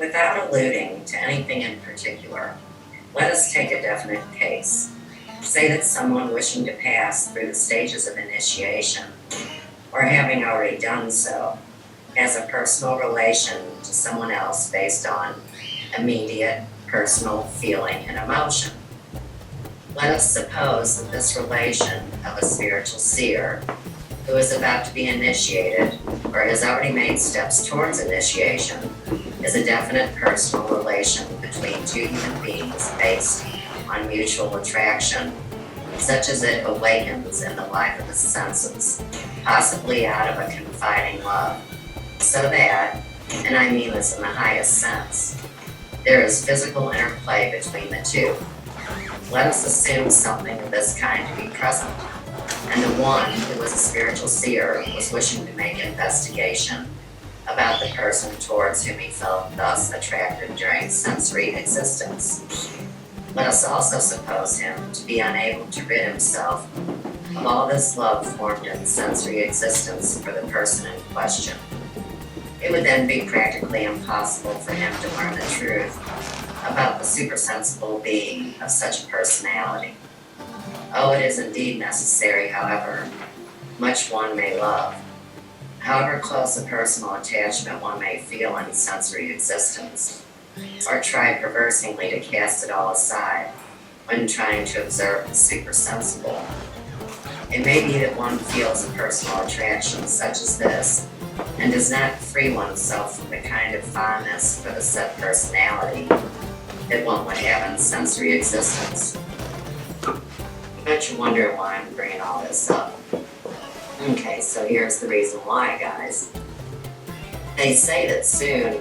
Without alluding to anything in particular, let us take a definite case. Say that someone wishing to pass through the stages of initiation, or having already done so, has a personal relation to someone else based on immediate personal feeling and emotion. Let us suppose that this relation of a spiritual seer who is about to be initiated or has already made steps towards initiation is a definite personal relation between two human beings based on mutual attraction, such as it awakens in the life of the senses, possibly out of a confiding love, so that, and I mean this in the highest sense, there is physical interplay between the two. Let us assume something of this kind to be present, and the one who was a spiritual seer was wishing to make investigation about the person towards whom he felt thus attracted during sensory existence. Let us also suppose him to be unable to rid himself of all this love formed in sensory existence for the person in question. It would then be practically impossible for him to learn the truth about the supersensible being of such a personality. Oh, it is indeed necessary, however much one may love, however close a personal attachment one may feel in sensory existence, or try perversely to cast it all aside when trying to observe the supersensible. It may be that one feels a personal attraction such as this, and does not free oneself from the kind of fondness for the said personality that one would have in sensory existence. I bet you wonder why I'm bringing all this up. Okay, so here's the reason why, guys. They say that soon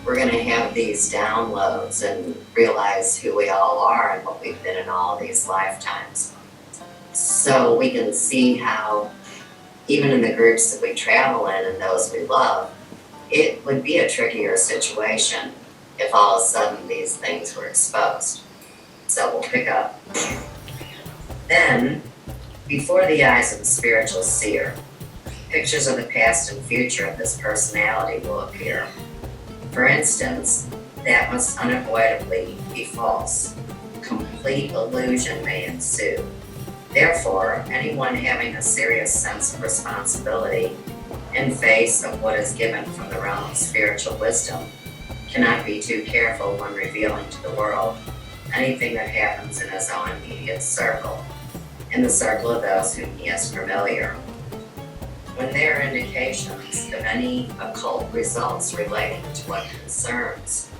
we're going to have these downloads and realize who we all are and what we've been in all of these lifetimes. So we can see how, even in the groups that we travel in and those we love, it would be a trickier situation if all of a sudden these things were exposed. So we'll pick up. Then, before the eyes of the spiritual seer, pictures of the past and future of this personality will appear. For instance, that must unavoidably be false. Complete illusion may ensue. Therefore, anyone having a serious sense of responsibility in face of what is given from the realm of spiritual wisdom cannot be too careful when revealing to the world anything that happens in his own immediate circle, in the circle of those whom he is familiar. When there are indications of any occult results relating to what concerns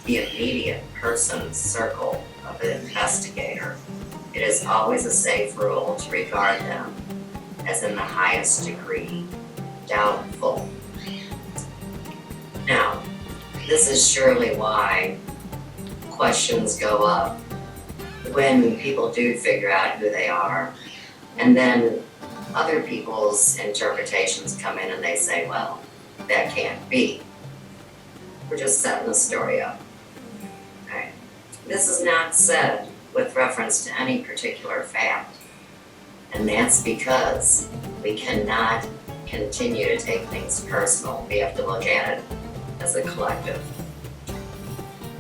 the immediate person's circle of the investigator, it is always a safe rule to regard them as in the highest degree doubtful. Now, this is surely why questions go up when people do figure out who they are, and then other people's interpretations come in and they say, well, that can't be. We're just setting the story up. Okay. This is not said with reference to any particular fact, and that's because we cannot continue to take things personal. We have to look at it as a collective.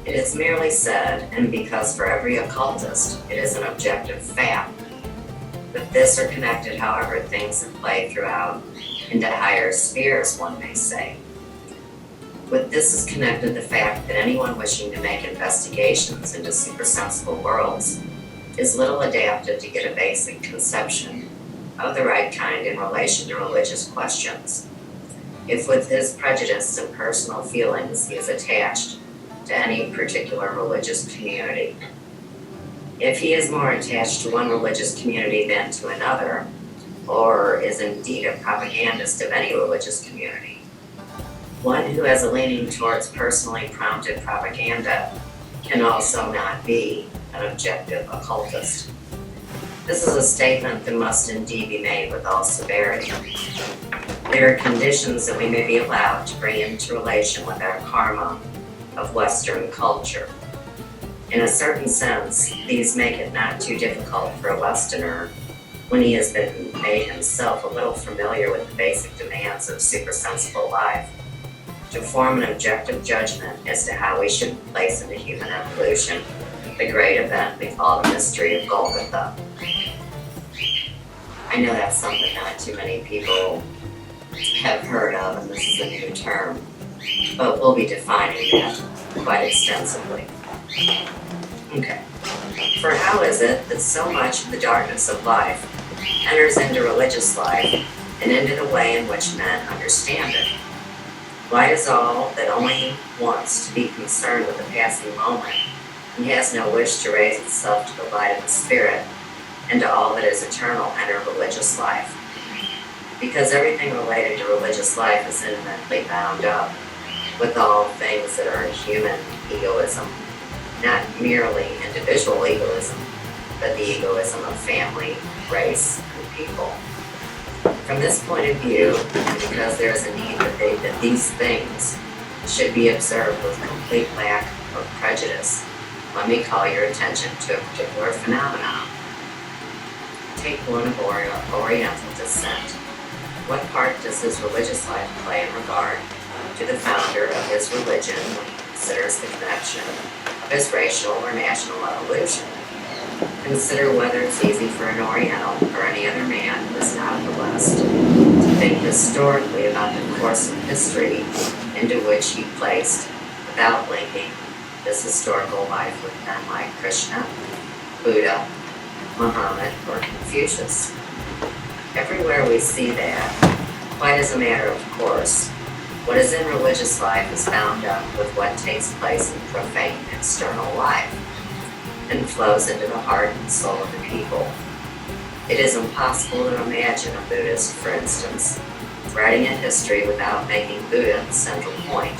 It is merely said, and because for every occultist it is an objective fact, with this are connected, however, things that play throughout into higher spheres, one may say. With this is connected the fact that anyone wishing to make investigations into supersensible worlds is little adapted to get a basic conception of the right kind in relation to religious questions. If with his prejudice and personal feelings he is attached to any particular religious community, if he is more attached to one religious community than to another, or is indeed a propagandist of any religious community, one who has a leaning towards personally prompted propaganda can also not be an objective occultist. This is a statement that must indeed be made with all severity. There are conditions that we may be allowed to bring into relation with our karma of Western culture. In a certain sense, these make it not too difficult for a Westerner, when he has been made himself a little familiar with the basic demands of supersensible life, to form an objective judgment as to how we should place into human evolution the great event we call the mystery of Golgotha. I know that's something not too many people have heard of, and this is a new term, but we'll be defining that quite extensively. Okay. For how is it that so much of the darkness of life enters into religious life and into the way in which men understand it? Light is all that only wants to be concerned with the passing moment and has no wish to raise itself to the light of the Spirit and to all that is eternal enter religious life. Because everything related to religious life is intimately bound up with all things that are human egoism, not merely individual egoism, but the egoism of family, race, and people. From this point of view, and because there is a need that these things should be observed with complete lack of prejudice, let me call your attention to a particular phenomenon. Take one of Oriental descent. What part does his religious life play in regard to the founder of his religion when he considers the connection of his racial or national evolution? Consider whether it's easy for an Oriental or any other man who is not of the West to think historically about the course of history into which he placed without linking this historical life with men like Krishna, Buddha, Muhammad, or Confucius. Everywhere we see that, quite as a matter of course, what is in religious life is bound up with what takes place in profane external life and flows into the heart and soul of the people. It is impossible to imagine a Buddhist, for instance, writing a history without making Buddha the central point.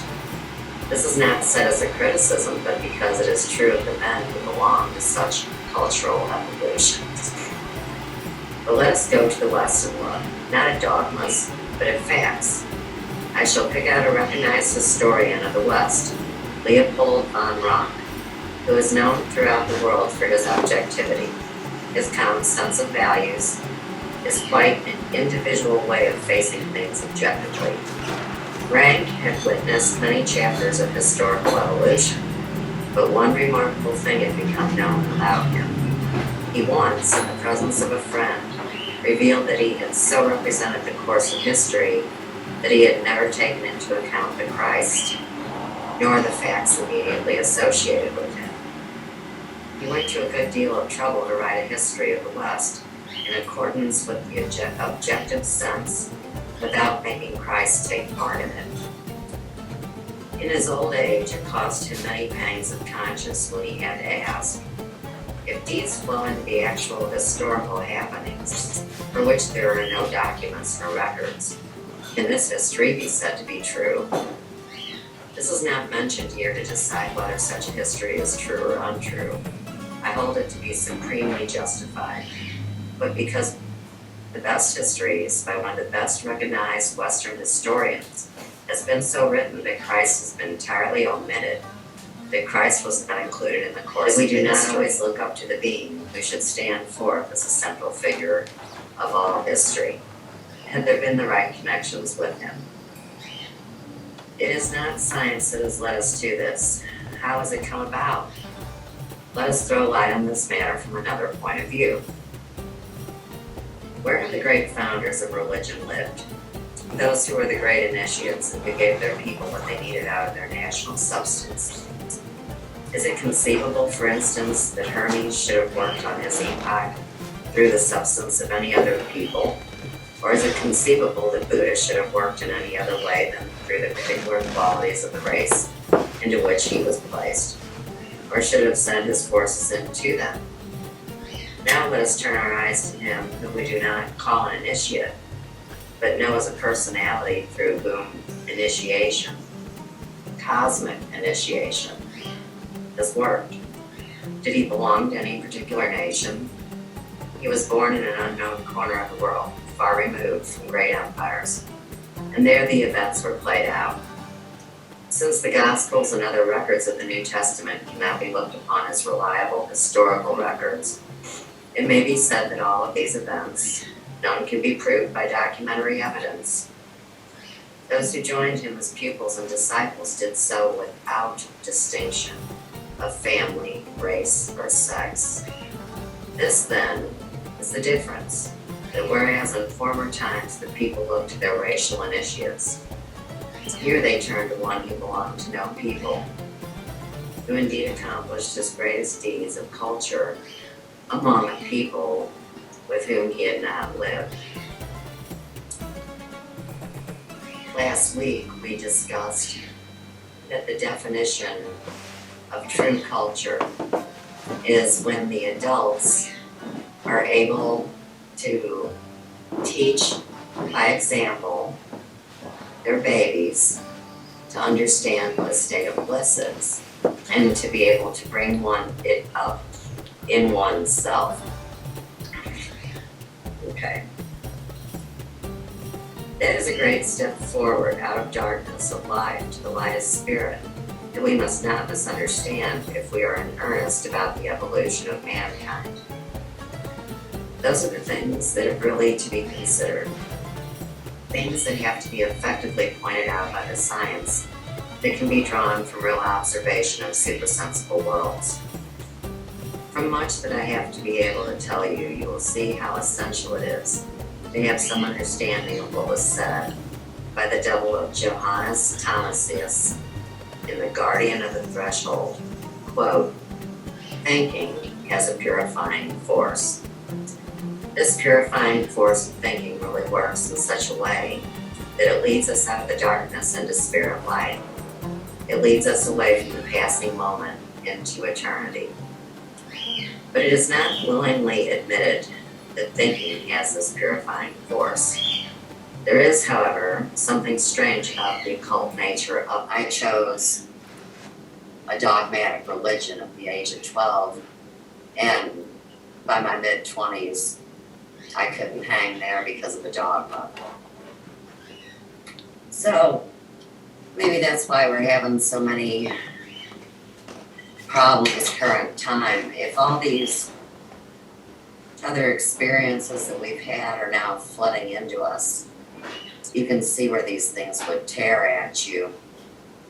This is not said as a criticism, but because it is true of the men who belong to such cultural evolutions. But let us go to the West and look, not at dogmas, but at facts. I shall pick out a recognized historian of the West, Leopold von Ranke, who is known throughout the world for his objectivity, his common sense of values, his quite an individual way of facing things objectively. Ranke had witnessed many chapters of historical evolution, but one remarkable thing had become known without him. He once, in the presence of a friend, revealed that he had so represented the course of history that he had never taken into account the Christ, nor the facts immediately associated with him. He went to a good deal of trouble to write a history of the West in accordance with the objective sense without making Christ take part in it. In his old age, it caused him many pangs of conscience when he had to ask, if deeds flow into the actual historical happenings, for which there are no documents nor records, can this history be said to be true? This is not mentioned here to decide whether such a history is true or untrue. I hold it to be supremely justified, but because the best histories by one of the best recognized Western historians has been so written that Christ has been entirely omitted, that Christ was not included in the course. We do not always look up to the being who should stand forth as a central figure of all history. Had there been the right connections with him? It is not science that has led us to this. How has it come about? Let us throw light on this matter from another point of view. Where have the great founders of religion lived? Those who were the great initiates and who gave their people what they needed out of their national substance. Is it conceivable, for instance, that Hermes should have worked on his epoch through the substance of any other people? Or is it conceivable that Buddha should have worked in any other way than through the particular qualities of the race into which he was placed? Or should have sent his forces into them? Now let us turn our eyes to him whom we do not call an initiate, but know as a personality through whom initiation, cosmic initiation, has worked. Did he belong to any particular nation? He was born in an unknown corner of the world, far removed from great empires, and there the events were played out. Since the Gospels and other records of the New Testament cannot be looked upon as reliable historical records, it may be said that all of these events, none can be proved by documentary evidence. Those who joined him as pupils and disciples did so without distinction of family, race, or sex. This, then, is the difference, that whereas in former times the people looked to their racial initiates, here they turned to one who belonged to no people, who indeed accomplished his greatest deeds of culture among a people with whom he had not lived. Last week we discussed that the definition of true culture is when the adults are able to teach by example their babies to understand what a state of bliss is and to be able to bring it up in oneself. Okay. That is a great step forward out of darkness of life to the light of spirit that we must not misunderstand if we are in earnest about the evolution of mankind. Those are the things that are really to be considered. Things that have to be effectively pointed out by the science that can be drawn from real observation of supersensible worlds. From much that I have to be able to tell you, you will see how essential it is to have some understanding of what was said by the devil of Johannes Thomasius in The Guardian of the Threshold, quote, "Thinking has a purifying force." This purifying force of thinking really works in such a way that it leads us out of the darkness into spirit light. It leads us away from the passing moment into eternity. But it is not willingly admitted that thinking has this purifying force. There is, however, something strange about the occult nature of I chose a dogmatic religion at the age of 12, and by my mid-20s, I couldn't hang there because of the dogma. So, maybe that's why we're having so many problems current time. If all these other experiences that we've had are now flooding into us, you can see where these things would tear at you.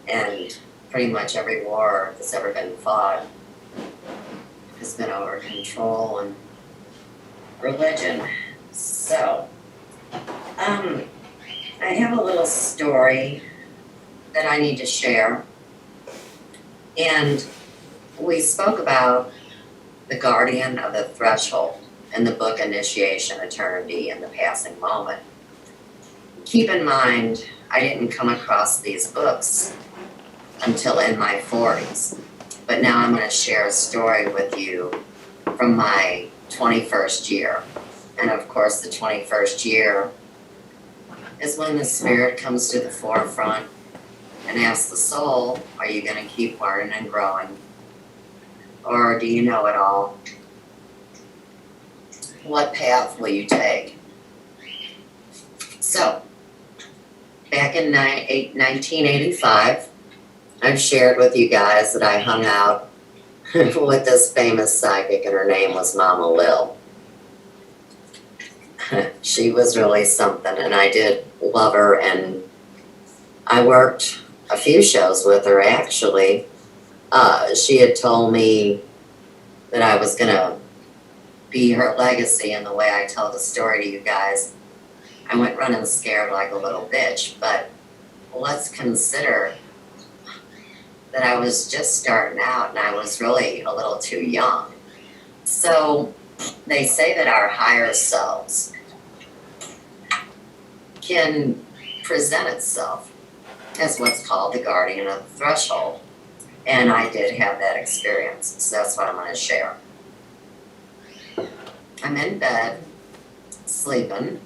And pretty much every war that's ever been fought has been over control and religion. So, I have a little story that I need to share. And we spoke about the guardian of the threshold in the book Initiation, Eternity, and the Passing Moment. Keep in mind, I didn't come across these books until in my 40s. But now I'm going to share a story with you from my 21st year. And of course, the 21st year is when the spirit comes to the forefront and asks the soul, are you going to keep learning and growing? Or do you know it all? What path will you take? So, back in 1985, I've shared with you guys that I hung out with this famous psychic, and her name was Mama Lil. She was really something, and I did love her, and I worked a few shows with her, actually. She had told me that I was going to be her legacy in the way I tell the story to you guys. I went running scared like a little bitch, but let's consider that I was just starting out and I was really a little too young. So they say that our higher selves can present itself as what's called the guardian of the threshold. And I did have that experience, so that's what I'm going to share. I'm in bed, sleeping,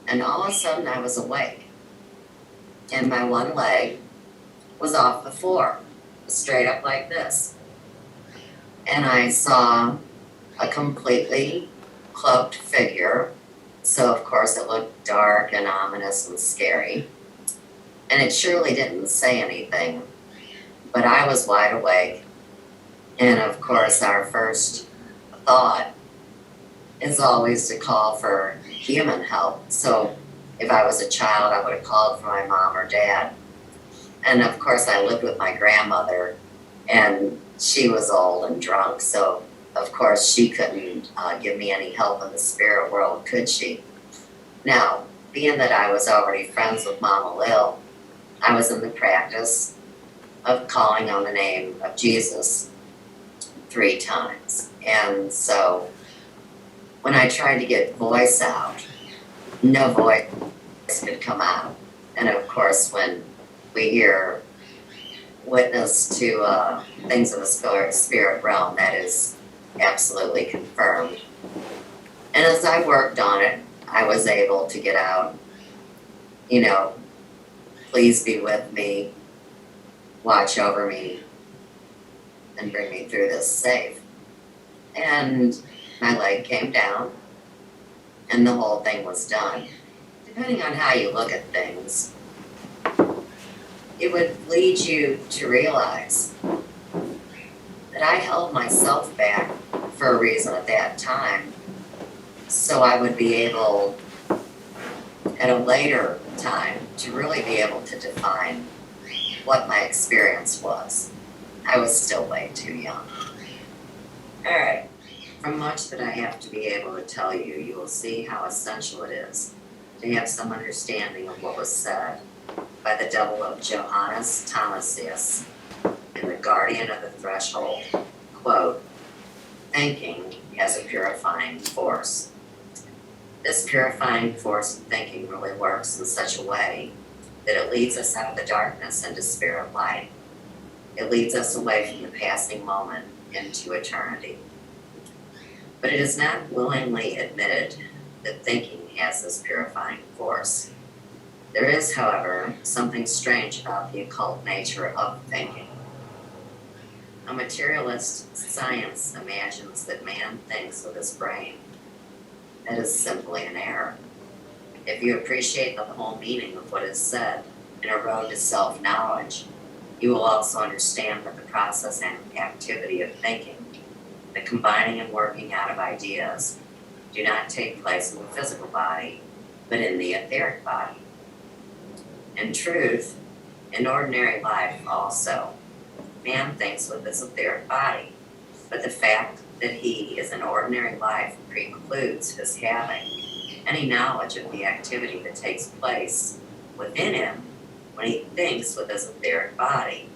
and all of a sudden I was awake. And my one leg was off the floor, straight up like this. And I saw a completely cloaked figure, so of course it looked dark and ominous and scary. And it surely didn't say anything, but I was wide awake. And of course our first thought is always to call for human help. So If I was a child, I would have called for my mom or dad. And of course, I lived with my grandmother, and she was old and drunk, so of course she couldn't give me any help in the spirit world, could she? Now, being that I was already friends with Mama Lil, I was in the practice of calling on the name of Jesus 3 times. And so when I tried to get voice out, no voice could come out. And of course, when we hear witness to things in the spirit realm, that is absolutely confirmed. And as I worked on it, I was able to get out, please be with me, watch over me, and bring me through this safe. And my leg came down, and the whole thing was done. Depending on how you look at things, it would lead you to realize that I held myself back for a reason at that time, so I would be able, at a later time, to really be able to define what my experience was. I was still way too young. All right, from much that I have to be able to tell you, you will see how essential it is to have some understanding of what was said by the devil of Johannes Thomasius in The Guardian of the Threshold. Quote, thinking has a purifying force. This purifying force of thinking really works in such a way that it leads us out of the darkness into spirit light. It leads us away from the passing moment into eternity. But it is not willingly admitted that thinking has this purifying force. There is, however, something strange about the occult nature of thinking. A materialist science imagines that man thinks with his brain. That is simply an error. If you appreciate the whole meaning of what is said in A Road to Self-Knowledge, you will also understand that the process and activity of thinking, the combining and working out of ideas, do not take place in the physical body, but in the etheric body. In truth, in ordinary life also, man thinks with his etheric body, but the fact that he is in ordinary life precludes his having any knowledge of the activity that takes place within him when he thinks with his etheric body.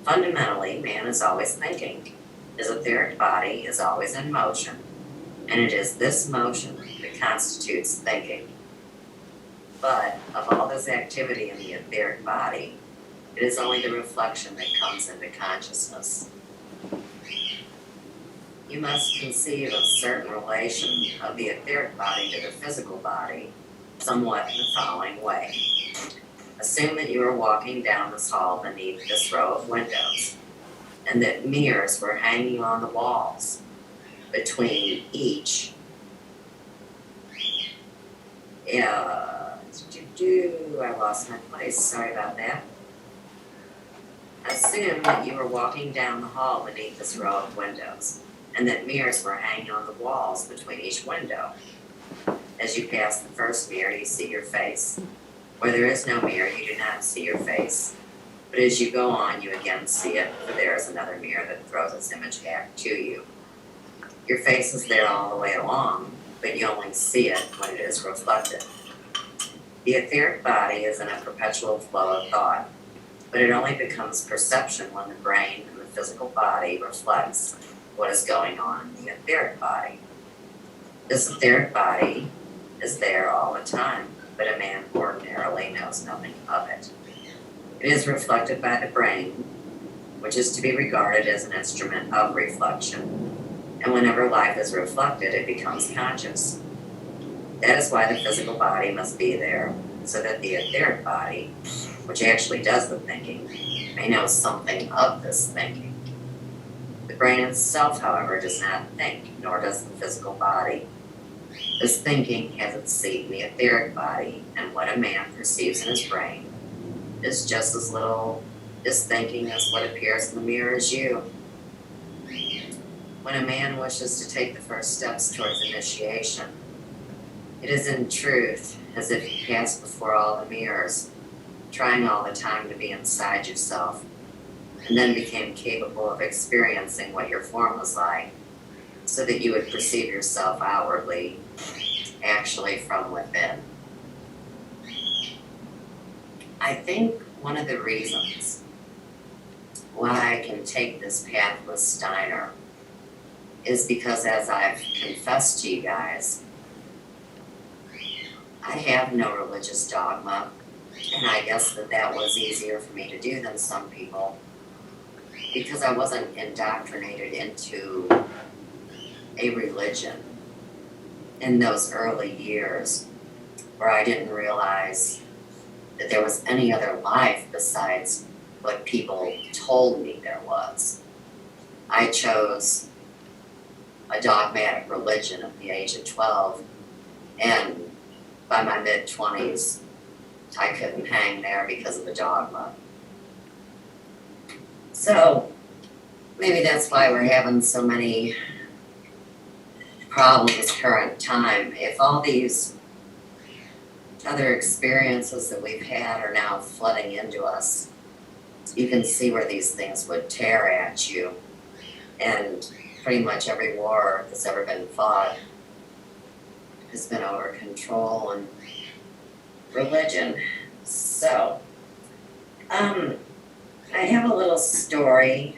Fundamentally, man is always thinking. His etheric body is always in motion, and it is this motion that constitutes thinking. But of all this activity in the etheric body, it is only the reflection that comes into consciousness. You must conceive of certain relation of the etheric body to the physical body somewhat in the following way. Assume that you are walking down this hall beneath this row of windows, and that mirrors were hanging on the walls between each. I lost my place. Sorry about that. Assume that you were walking down the hall beneath this row of windows, and that mirrors were hanging on the walls between each window. As you pass the first mirror, you see your face. Where there is no mirror, you do not see your face. But as you go on, you again see it, for there is another mirror that throws its image back to you. Your face is there all the way along, but you only see it when it is reflected. The etheric body is in a perpetual flow of thought, but it only becomes perception when the brain and the physical body reflects what is going on in the etheric body. This etheric body is there all the time, but a man ordinarily knows nothing of it. It is reflected by the brain, which is to be regarded as an instrument of reflection. And whenever life is reflected, it becomes conscious. That is why the physical body must be there, so that the etheric body, which actually does the thinking, may know something of this thinking. The brain itself, however, does not think, nor does the physical body. This thinking has its seat in the etheric body, and what a man perceives in his brain is just as little his thinking as what appears in the mirror as you. When a man wishes to take the first steps towards initiation, It is in truth as if you passed before all the mirrors, trying all the time to be inside yourself, and then became capable of experiencing what your form was like, so that you would perceive yourself outwardly, actually from within. I think one of the reasons why I can take this path with Steiner is because, as I've confessed to you guys, I have no religious dogma, and I guess that was easier for me to do than some people, because I wasn't indoctrinated into a religion in those early years, where I didn't realize that there was any other life besides what people told me there was. I chose a dogmatic religion at the age of 12, and by my mid-20s, I couldn't hang there because of the dogma. So maybe that's why we're having so many problems current time. If all these other experiences that we've had are now flooding into us, you can see where these things would tear at you. And pretty much every war that's ever been fought has been over control and religion. So, I have a little story